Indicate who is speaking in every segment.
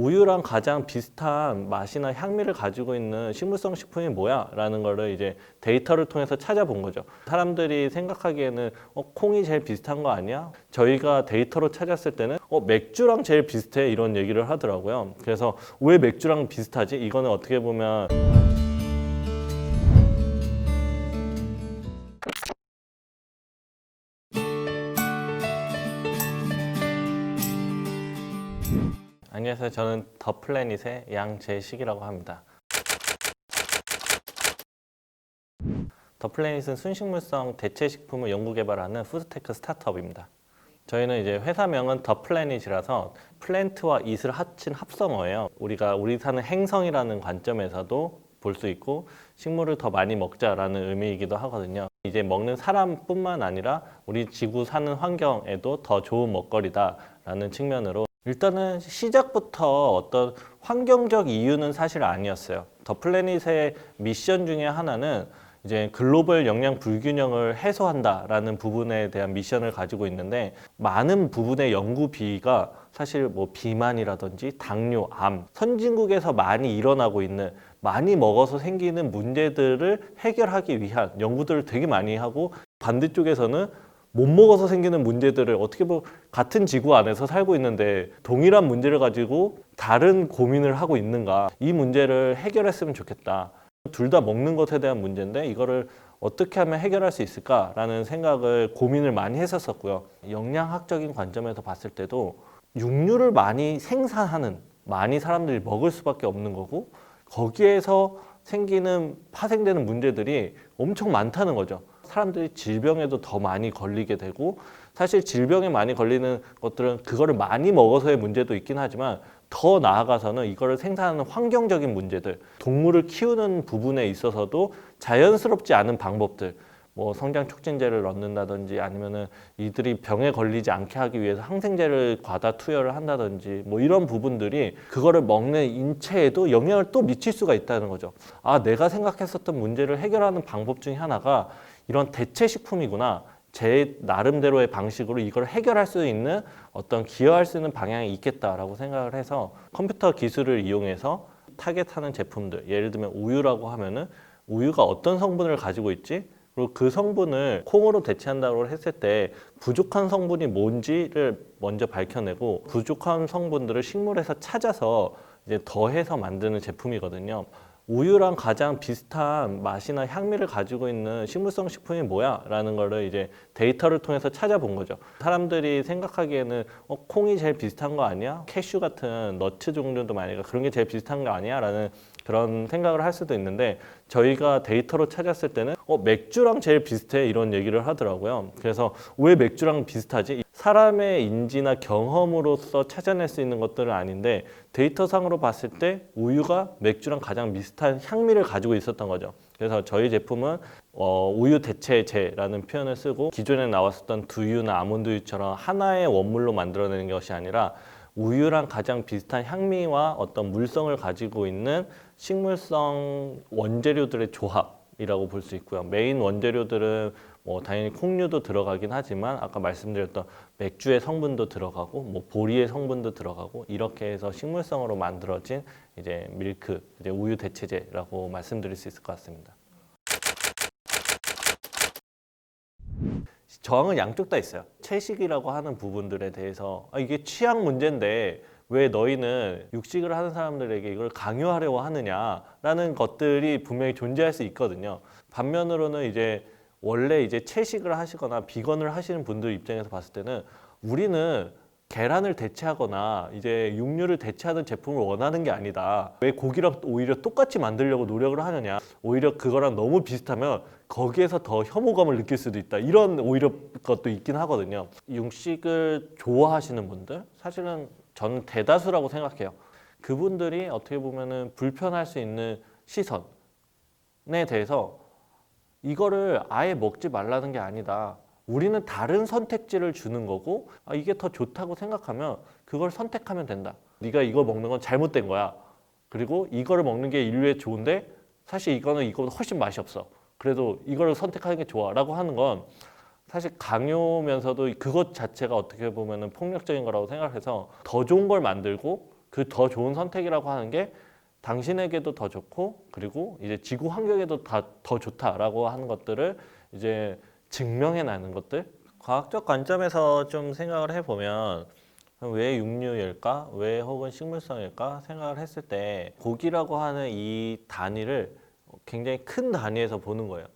Speaker 1: 우유랑 가장 비슷한 맛이나 향미를 가지고 있는 식물성 식품이 뭐야? 라는 거를 이제 데이터를 통해서 찾아본 거죠. 사람들이 생각하기에는 콩이 제일 비슷한 거 아니야? 저희가 데이터로 찾았을 때는 맥주랑 제일 비슷해 이런 얘기를 하더라고요. 그래서 왜 맥주랑 비슷하지? 이거는 어떻게 보면 안녕하세요. 저는 더 플래닛의 양재식이라고 합니다. 더 플래닛은 순식물성 대체 식품을 연구 개발하는 푸드테크 스타트업입니다. 저희는 이제 회사명은 더 플래닛이라서 플랜트와 잇을 합친 합성어예요. 우리 사는 행성이라는 관점에서도 볼 수 있고 식물을 더 많이 먹자라는 의미이기도 하거든요. 이제 먹는 사람뿐만 아니라 우리 지구 사는 환경에도 더 좋은 먹거리다라는 측면으로 일단은 시작부터 어떤 환경적 이유는 사실 아니었어요. 더 플래닛의 미션 중에 하나는 이제 글로벌 영양 불균형을 해소한다라는 부분에 대한 미션을 가지고 있는데 많은 부분의 연구비가 사실 뭐 비만이라든지 당뇨, 암, 선진국에서 많이 일어나고 있는 많이 먹어서 생기는 문제들을 해결하기 위한 연구들을 되게 많이 하고 반대쪽에서는 못 먹어서 생기는 문제들을 어떻게 보면 같은 지구 안에서 살고 있는데 동일한 문제를 가지고 다른 고민을 하고 있는가 이 문제를 해결했으면 좋겠다. 둘 다 먹는 것에 대한 문제인데 이거를 어떻게 하면 해결할 수 있을까라는 생각을 고민을 많이 했었고요. 영양학적인 관점에서 봤을 때도 육류를 많이 생산하는 많이 사람들이 먹을 수밖에 없는 거고 거기에서 파생되는 문제들이 엄청 많다는 거죠. 사람들이 질병에도 더 많이 걸리게 되고 사실 질병에 많이 걸리는 것들은 그거를 많이 먹어서의 문제도 있긴 하지만 더 나아가서는 이거를 생산하는 환경적인 문제들, 동물을 키우는 부분에 있어서도 자연스럽지 않은 방법들, 뭐 성장 촉진제를 넣는다든지 아니면은 이들이 병에 걸리지 않게 하기 위해서 항생제를 과다 투여를 한다든지 뭐 이런 부분들이 그거를 먹는 인체에도 영향을 또 미칠 수가 있다는 거죠. 아, 내가 생각했었던 문제를 해결하는 방법 중에 하나가 이런 대체 식품이구나. 제 나름대로의 방식으로 이걸 해결할 수 있는 어떤 기여할 수 있는 방향이 있겠다라고 생각을 해서 컴퓨터 기술을 이용해서 타겟하는 제품들, 예를 들면 우유라고 하면은 우유가 어떤 성분을 가지고 있지? 그리고 그 성분을 콩으로 대체한다고 했을 때 부족한 성분이 뭔지를 먼저 밝혀내고 부족한 성분들을 식물에서 찾아서 이제 더해서 만드는 제품이거든요. 우유랑 가장 비슷한 맛이나 향미를 가지고 있는 식물성 식품이 뭐야? 라는 거를 이제 데이터를 통해서 찾아본 거죠. 사람들이 생각하기에는 콩이 제일 비슷한 거 아니야? 캐슈 같은 너트 종류도 많으니까 그런 게 제일 비슷한 거 아니야? 라는 그런 생각을 할 수도 있는데 저희가 데이터로 찾았을 때는 맥주랑 제일 비슷해 이런 얘기를 하더라고요. 그래서 왜 맥주랑 비슷하지? 사람의 인지나 경험으로서 찾아낼 수 있는 것들은 아닌데 데이터상으로 봤을 때 우유가 맥주랑 가장 비슷한 향미를 가지고 있었던 거죠. 그래서 저희 제품은 우유 대체제라는 표현을 쓰고 기존에 나왔었던 두유나 아몬드유처럼 하나의 원물로 만들어내는 것이 아니라 우유랑 가장 비슷한 향미와 어떤 물성을 가지고 있는 식물성 원재료들의 조합이라고 볼 수 있고요. 메인 원재료들은 뭐 당연히 콩류도 들어가긴 하지만 아까 말씀드렸던 맥주의 성분도 들어가고 뭐 보리의 성분도 들어가고 이렇게 해서 식물성으로 만들어진 이제 밀크, 이제 우유 대체제라고 말씀드릴 수 있을 것 같습니다. 저항은 양쪽 다 있어요. 채식이라고 하는 부분들에 대해서 이게 취향 문제인데 왜 너희는 육식을 하는 사람들에게 이걸 강요하려고 하느냐라는 것들이 분명히 존재할 수 있거든요. 반면으로는 이제 원래 이제 채식을 하시거나 비건을 하시는 분들 입장에서 봤을 때는 우리는 계란을 대체하거나 이제 육류를 대체하는 제품을 원하는 게 아니다. 왜 고기랑 오히려 똑같이 만들려고 노력을 하느냐. 오히려 그거랑 너무 비슷하면 거기에서 더 혐오감을 느낄 수도 있다. 이런 오히려 것도 있긴 하거든요. 육식을 좋아하시는 분들 사실은 저는 대다수라고 생각해요. 그분들이 어떻게 보면은 불편할 수 있는 시선에 대해서 이거를 아예 먹지 말라는 게 아니다. 우리는 다른 선택지를 주는 거고 이게 더 좋다고 생각하면 그걸 선택하면 된다. 네가 이거 먹는 건 잘못된 거야. 그리고 이거를 먹는 게 인류에 좋은데 사실 이거는 이거보다 훨씬 맛이 없어. 그래도 이거를 선택하는 게 좋아 라고 하는 건 사실 강요면서도 그것 자체가 어떻게 보면 폭력적인 거라고 생각해서 더 좋은 걸 만들고 그 더 좋은 선택이라고 하는 게 당신에게도 더 좋고 그리고 이제 지구 환경에도 더 좋다라고 하는 것들을 이제 증명해내는 것들. 과학적 관점에서 좀 생각을 해보면 왜 육류일까? 왜 혹은 식물성일까? 생각을 했을 때 고기라고 하는 이 단위를 굉장히 큰 단위에서 보는 거예요.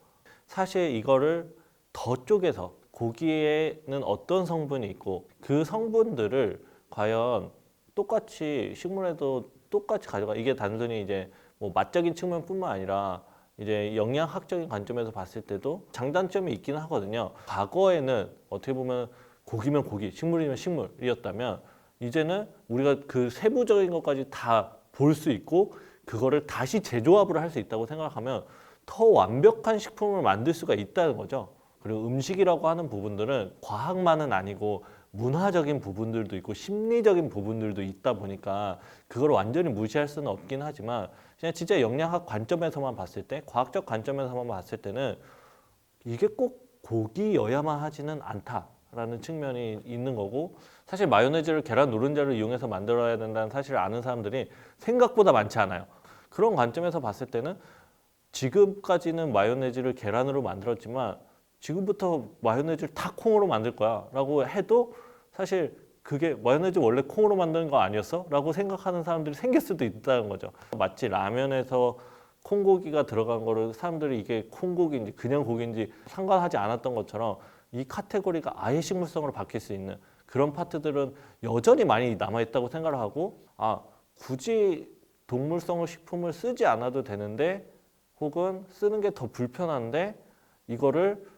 Speaker 1: 사실 이거를 더 쪼개서 고기에는 어떤 성분이 있고 그 성분들을 과연 똑같이 식물에도 똑같이 가져가. 이게 단순히 이제 뭐 맛적인 측면뿐만 아니라 이제 영양학적인 관점에서 봤을 때도 장단점이 있긴 하거든요. 과거에는 어떻게 보면 고기면 고기, 식물이면 식물이었다면 이제는 우리가 그 세부적인 것까지 다 볼 수 있고 그거를 다시 재조합을 할 수 있다고 생각하면 더 완벽한 식품을 만들 수가 있다는 거죠. 그리고 음식이라고 하는 부분들은 과학만은 아니고 문화적인 부분들도 있고 심리적인 부분들도 있다 보니까 그걸 완전히 무시할 수는 없긴 하지만 그냥 진짜 영양학 관점에서만 봤을 때, 과학적 관점에서만 봤을 때는 이게 꼭 고기여야만 하지는 않다라는 측면이 있는 거고, 사실 마요네즈를 계란 노른자를 이용해서 만들어야 된다는 사실을 아는 사람들이 생각보다 많지 않아요. 그런 관점에서 봤을 때는 지금까지는 마요네즈를 계란으로 만들었지만 지금부터 마요네즈를 다 콩으로 만들 거야 라고 해도 사실 그게 마요네즈 원래 콩으로 만드는 거 아니었어? 라고 생각하는 사람들이 생길 수도 있다는 거죠. 마치 라면에서 콩고기가 들어간 거를 사람들이 이게 콩고기인지 그냥 고기인지 상관하지 않았던 것처럼 이 카테고리가 아예 식물성으로 바뀔 수 있는 그런 파트들은 여전히 많이 남아있다고 생각을 하고, 아, 굳이 동물성 식품을 쓰지 않아도 되는데 혹은 쓰는 게 더 불편한데 이거를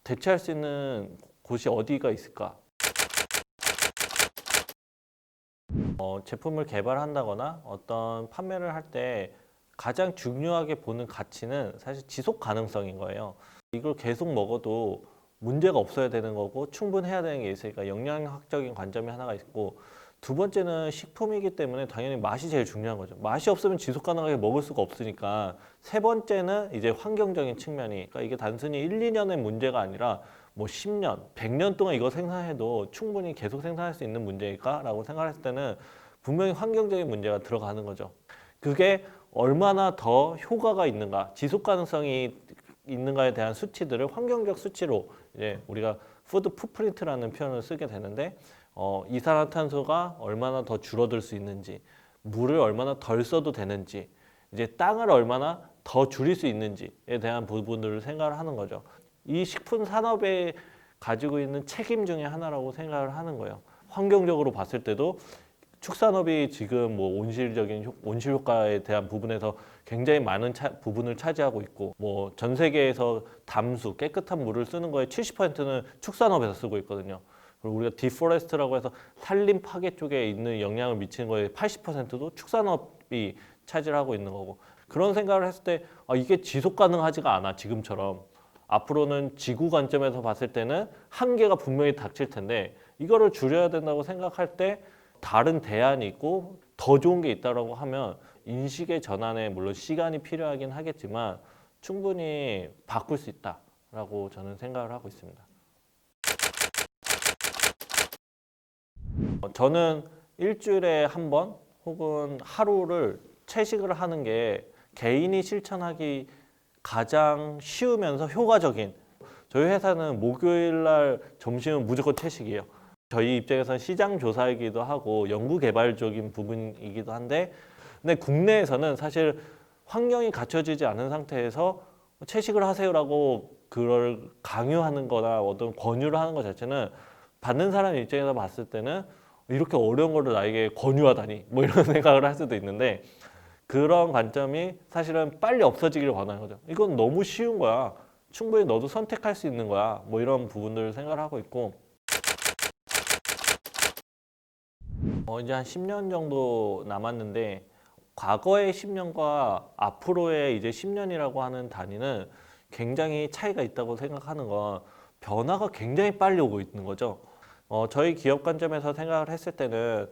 Speaker 1: 대체할 수 있는 곳이 어디가 있을까? 제품을 개발한다거나 어떤 판매를 할 때 가장 중요하게 보는 가치는 사실 지속 가능성인 거예요. 이걸 계속 먹어도 문제가 없어야 되는 거고 충분해야 되는 게 있으니까 영양학적인 관점이 하나가 있고, 두 번째는 식품이기 때문에 당연히 맛이 제일 중요한 거죠. 맛이 없으면 지속 가능하게 먹을 수가 없으니까. 세 번째는 이제 환경적인 측면이, 그러니까 이게 단순히 1, 2년의 문제가 아니라 뭐 10년, 100년 동안 이거 생산해도 충분히 계속 생산할 수 있는 문제일까라고 생각했을 때는 분명히 환경적인 문제가 들어가는 거죠. 그게 얼마나 더 효과가 있는가, 지속 가능성이 있는가에 대한 수치들을 환경적 수치로 이제 우리가 푸드 풋프린트라는 표현을 쓰게 되는데, 이산화탄소가 얼마나 더 줄어들 수 있는지, 물을 얼마나 덜 써도 되는지, 이제 땅을 얼마나 더 줄일 수 있는지에 대한 부분들을 생각을 하는 거죠. 이 식품 산업에 가지고 있는 책임 중에 하나라고 생각을 하는 거예요. 환경적으로 봤을 때도 축산업이 지금 뭐 온실 효과에 대한 부분에서 굉장히 많은 부분을 차지하고 있고, 뭐 전 세계에서 담수, 깨끗한 물을 쓰는 거에 70%는 축산업에서 쓰고 있거든요. 그리고 우리가 디포레스트라고 해서 산림 파괴 쪽에 있는 영향을 미치는 거에 80%도 축산업이 차지를 하고 있는 거고, 그런 생각을 했을 때 이게 지속 가능하지가 않아. 지금처럼 앞으로는 지구 관점에서 봤을 때는 한계가 분명히 닥칠 텐데 이거를 줄여야 된다고 생각할 때 다른 대안이 있고 더 좋은 게 있다고 하면 인식의 전환에 물론 시간이 필요하긴 하겠지만 충분히 바꿀 수 있다라고 저는 생각을 하고 있습니다. 저는 일주일에 한 번 혹은 하루를 채식을 하는 게 개인이 실천하기 가장 쉬우면서 효과적인, 저희 회사는 목요일 날 점심은 무조건 채식이에요. 저희 입장에서는 시장 조사이기도 하고 연구 개발적인 부분이기도 한데, 근데 국내에서는 사실 환경이 갖춰지지 않은 상태에서 채식을 하세요라고 그걸 강요하는 거나 어떤 권유를 하는 것 자체는 받는 사람 입장에서 봤을 때는 이렇게 어려운 거를 나에게 권유하다니 뭐 이런 생각을 할 수도 있는데, 그런 관점이 사실은 빨리 없어지기를 원하는 거죠. 이건 너무 쉬운 거야. 충분히 너도 선택할 수 있는 거야. 뭐 이런 부분들을 생각을 하고 있고, 이제 한 10년 정도 남았는데 과거의 10년과 앞으로의 이제 10년이라고 하는 단위는 굉장히 차이가 있다고 생각하는 건 변화가 굉장히 빨리 오고 있는 거죠. 저희 기업 관점에서 생각을 했을 때는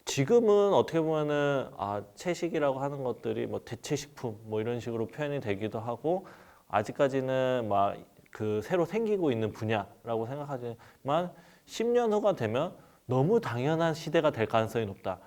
Speaker 1: 지금은 어떻게 보면은 채식이라고 하는 것들이 뭐 대체식품 뭐 이런 식으로 표현이 되기도 하고, 아직까지는 막 그 새로 생기고 있는 분야라고 생각하지만 10년 후가 되면 너무 당연한 시대가 될 가능성이 높다.